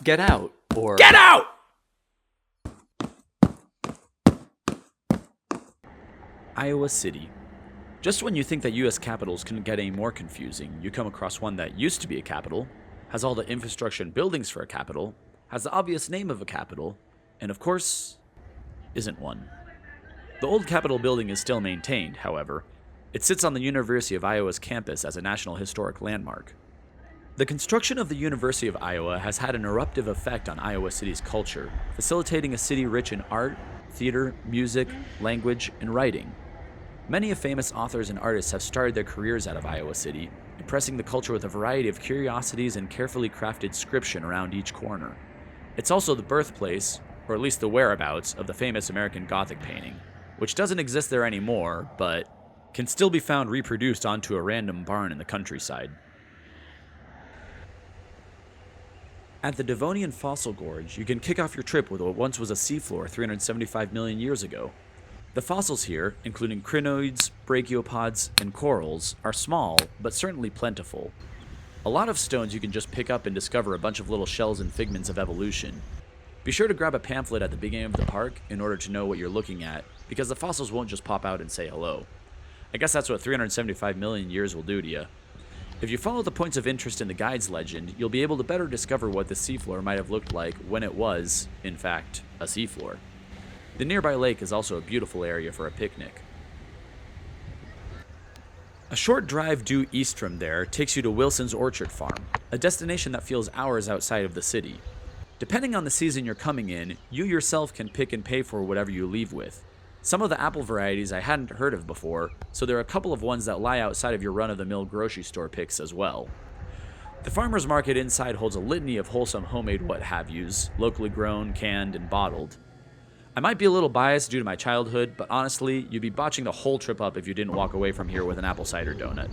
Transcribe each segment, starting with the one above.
Get out, or Get out! Iowa City. Just when you think that U.S. capitals couldn't get any more confusing, you come across one that used to be a capital, has all the infrastructure and buildings for a capital, has the obvious name of a capital, and of course, isn't one. The old Capitol building is still maintained, however. It sits on the University of Iowa's campus as a National Historic Landmark. The construction of the University of Iowa has had an eruptive effect on Iowa City's culture, facilitating a city rich in art, theater, music, language, and writing. Many of famous authors and artists have started their careers out of Iowa City, impressing the culture with a variety of curiosities and carefully crafted scription around each corner. It's also the birthplace, or at least the whereabouts, of the famous American Gothic painting, which doesn't exist there anymore, but can still be found reproduced onto a random barn in the countryside. At the Devonian Fossil Gorge, you can kick off your trip with what once was a seafloor 375 million years ago. The fossils here, including crinoids, brachiopods, and corals, are small, but certainly plentiful. A lot of stones you can just pick up and discover a bunch of little shells and figments of evolution. Be sure to grab a pamphlet at the beginning of the park in order to know what you're looking at, because the fossils won't just pop out and say hello. I guess that's what 375 million years will do to you. If you follow the points of interest in the guide's legend, you'll be able to better discover what the seafloor might have looked like when it was, in fact, a seafloor. The nearby lake is also a beautiful area for a picnic. A short drive due east from there takes you to Wilson's Orchard Farm, a destination that feels hours outside of the city. Depending on the season you're coming in, you yourself can pick and pay for whatever you leave with. Some of the apple varieties I hadn't heard of before, so there are a couple of ones that lie outside of your run-of-the-mill grocery store picks as well. The farmer's market inside holds a litany of wholesome homemade what-have-yous, locally grown, canned, and bottled. I might be a little biased due to my childhood, but honestly, you'd be botching the whole trip up if you didn't walk away from here with an apple cider donut.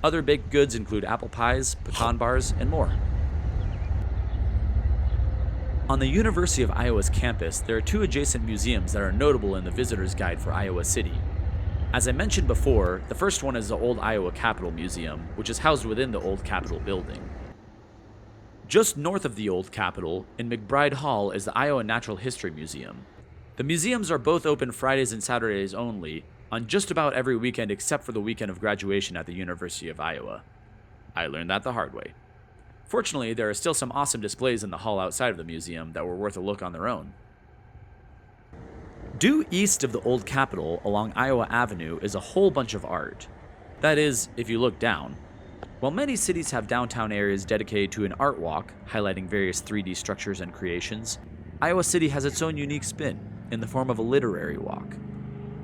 Other baked goods include apple pies, pecan bars, and more. On the University of Iowa's campus, there are two adjacent museums that are notable in the Visitor's Guide for Iowa City. As I mentioned before, the first one is the Old Iowa Capitol Museum, which is housed within the Old Capitol building. Just north of the Old Capitol, in McBride Hall, is the Iowa Natural History Museum. The museums are both open Fridays and Saturdays only, on just about every weekend except for the weekend of graduation at the University of Iowa. I learned that the hard way. Fortunately, there are still some awesome displays in the hall outside of the museum that were worth a look on their own. Due east of the Old Capitol, along Iowa Avenue, is a whole bunch of art. That is, if you look down. While many cities have downtown areas dedicated to an art walk, highlighting various 3D structures and creations, Iowa City has its own unique spin, in the form of a literary walk.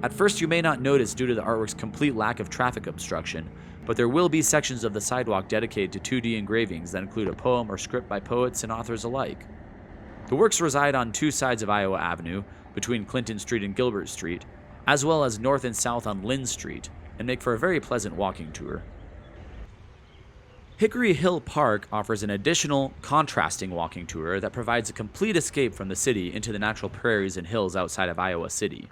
At first you may not notice due to the artwork's complete lack of traffic obstruction, but there will be sections of the sidewalk dedicated to 2D engravings that include a poem or script by poets and authors alike. The works reside on two sides of Iowa Avenue, between Clinton Street and Gilbert Street, as well as north and south on Lynn Street, and make for a very pleasant walking tour. Hickory Hill Park offers an additional, contrasting walking tour that provides a complete escape from the city into the natural prairies and hills outside of Iowa City.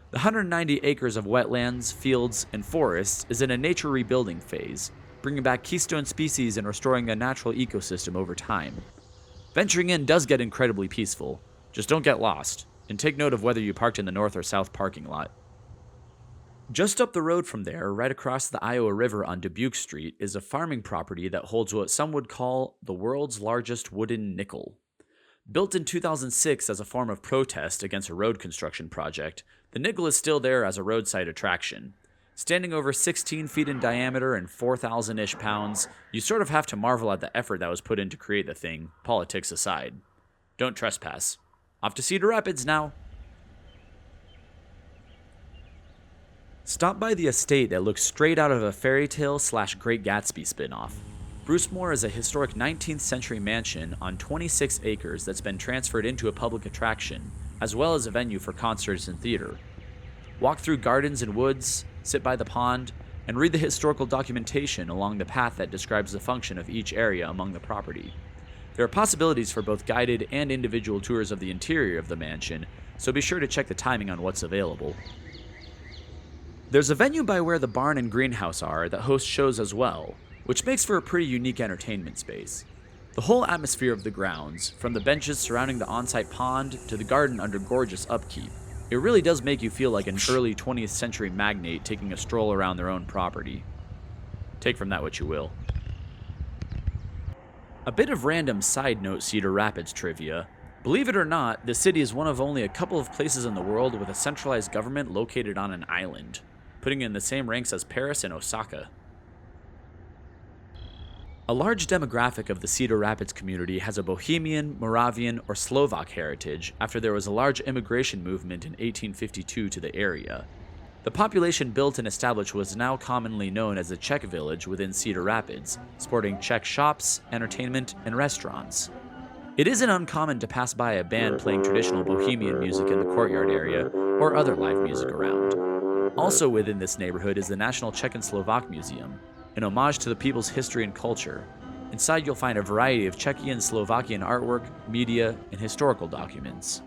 The 190 acres of wetlands, fields, and forests is in a nature rebuilding phase, bringing back keystone species and restoring a natural ecosystem over time. Venturing in does get incredibly peaceful. Just don't get lost, and take note of whether you parked in the north or south parking lot. Just up the road from there, right across the Iowa River on Dubuque Street, is a farming property that holds what some would call the world's largest wooden nickel. Built in 2006 as a form of protest against a road construction project, the nickel is still there as a roadside attraction. Standing over 16 feet in diameter and 4,000-ish pounds, you sort of have to marvel at the effort that was put in to create the thing, politics aside. Don't trespass. Off to Cedar Rapids now. Stop by the estate that looks straight out of a fairy tale / Great Gatsby spinoff. Bruce Moore is a historic 19th century mansion on 26 acres that's been transferred into a public attraction, as well as a venue for concerts and theater. Walk through gardens and woods, sit by the pond, and read the historical documentation along the path that describes the function of each area among the property. There are possibilities for both guided and individual tours of the interior of the mansion, so be sure to check the timing on what's available. There's a venue by where the barn and greenhouse are that hosts shows as well, which makes for a pretty unique entertainment space. The whole atmosphere of the grounds, from the benches surrounding the on-site pond to the garden under gorgeous upkeep, it really does make you feel like an early 20th century magnate taking a stroll around their own property. Take from that what you will. A bit of random side note Cedar Rapids trivia. Believe it or not, the city is one of only a couple of places in the world with a centralized government located on an island, putting it in the same ranks as Paris and Osaka. A large demographic of the Cedar Rapids community has a Bohemian, Moravian, or Slovak heritage after there was a large immigration movement in 1852 to the area. The population built and established was now commonly known as the Czech Village within Cedar Rapids, sporting Czech shops, entertainment, and restaurants. It isn't uncommon to pass by a band playing traditional Bohemian music in the courtyard area, or other live music around. Also within this neighborhood is the National Czech and Slovak Museum, an homage to the people's history and culture. Inside you'll find a variety of Czechian and Slovakian artwork, media, and historical documents.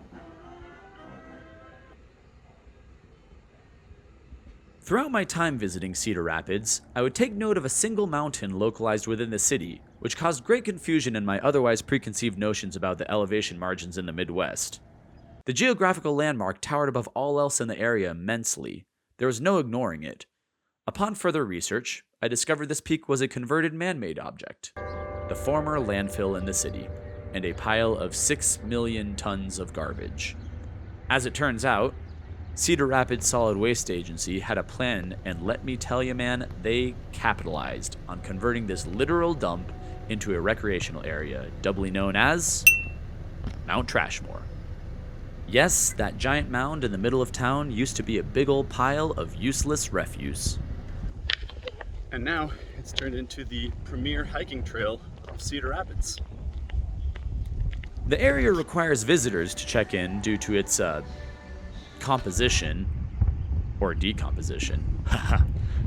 Throughout my time visiting Cedar Rapids, I would take note of a single mountain localized within the city, which caused great confusion in my otherwise preconceived notions about the elevation margins in the Midwest. The geographical landmark towered above all else in the area immensely. There was no ignoring it. Upon further research, I discovered this peak was a converted man-made object, the former landfill in the city, and a pile of 6 million tons of garbage. As it turns out, Cedar Rapids Solid Waste Agency had a plan, and let me tell you, man, they capitalized on converting this literal dump into a recreational area, doubly known as Mount Trashmore. Yes, that giant mound in the middle of town used to be a big old pile of useless refuse. And now it's turned into the premier hiking trail of Cedar Rapids. The area requires visitors to check in due to its composition or decomposition.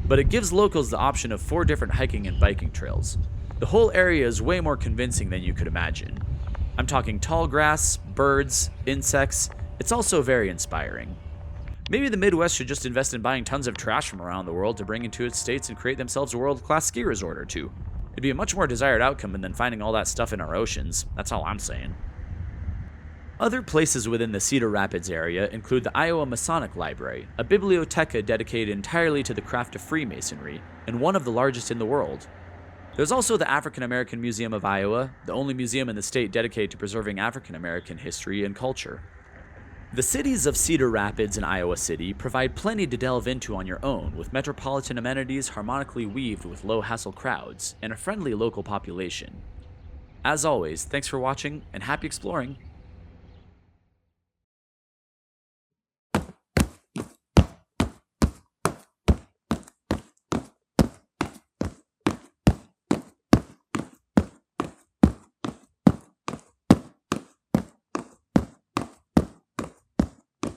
But it gives locals the option of 4 different hiking and biking trails. The whole area is way more convincing than you could imagine. I'm talking tall grass, birds, insects. It's also very inspiring. Maybe the Midwest should just invest in buying tons of trash from around the world to bring into its states and create themselves a world-class ski resort or two. It'd be a much more desired outcome than finding all that stuff in our oceans. That's all I'm saying. Other places within the Cedar Rapids area include the Iowa Masonic Library, a bibliotheca dedicated entirely to the craft of Freemasonry, and one of the largest in the world. There's also the African American Museum of Iowa, the only museum in the state dedicated to preserving African American history and culture. The cities of Cedar Rapids and Iowa City provide plenty to delve into on your own, with metropolitan amenities harmonically weaved with low-hassle crowds and a friendly local population. As always, thanks for watching and happy exploring!